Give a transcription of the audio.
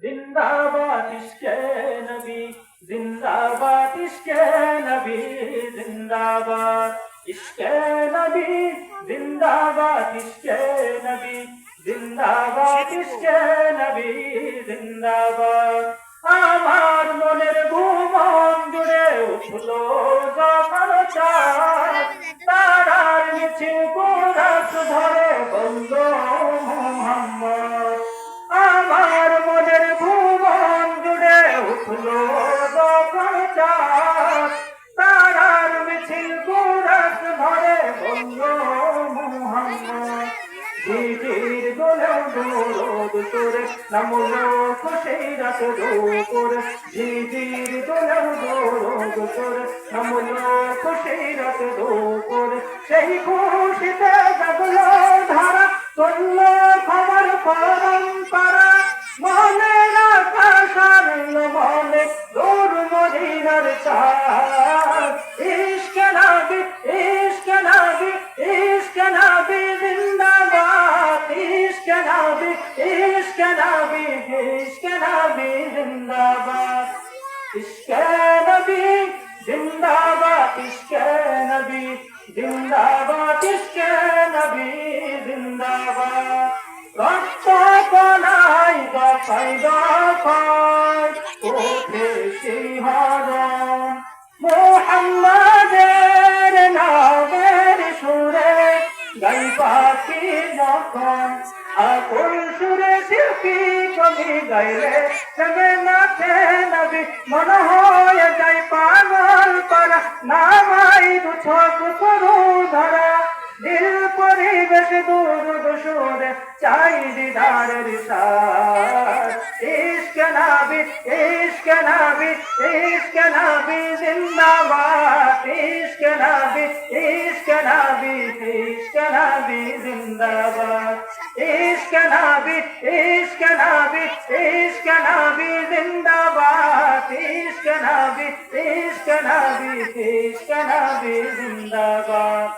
जिंदाबाद इश्क़े नबी, जिंदाबाद इश्क़े नबी, जिंदाबाद इश्क़े नबी, जिंदाबाद इश्क़े नबी, जिंदाबाद इश्क़े नबी, जिंदाबाद। আমার মনের ভুবন জুড়ে উঠলো যখন চাঁদ, তারার মিছিল কুরাস ধরে বলল মুহাম্মদ। আমার মনের ভুবন জুড়ে উঠলো যখন চাঁদ, তারার মিছিল কুরাস ধরে বলল মুহাম্মদ। ঝিঝির দোলেও দরদ তোরে নামলো খুশির রাত দুপুরে, ঝিঝির দোলেও দরদ তোরে নামলো খুশির রাত দুপুরে। সেই খুশিতে জাগলো ধারা, চলল খবর পরম্পরা, মনের আকাশ আনলো মনে দূর মদিনার চাঁদ। ইশকে নবী, ইশকে নবী, ইশকে নবী জিন্দাবাদ, ইশকে নবী, ইশকে নবী, ইশকে নবী জিন্দাবাদ, ইশকে নবী জিন্দাবাদ, ইশকে নবী জিন্দাবাদ, ইশকে নবী জিন্দাবাদ। রক্ত কণায় দফায় দফায় ওঠে শিহরণ, মুহাম্মাদের নামের সুরে গাই পাখি যখন, আকুল সুরে শিল্পী কবি গাইলে সঙ্গে নাচে নবী, মন হয়ে যায় পাগল পারা, নামাই দু চোখ করু ধরা, দিল পরিবেশ দুরুদ সুরে চাই দিদারের সাথ। ইশকে নবী, ইশকে নবী, ইশকে নবী জিন্দাবাদ, ইশকে নবী, ইশকে নবী, ইশকে নবী জিন্দাবাদ, ইশকে নবী, ইশকে নবী, ইশকে নবী জিন্দাবাদ, ইশকে নবী, ইশকে নবী, ইশকে নবী জিন্দাবাদ।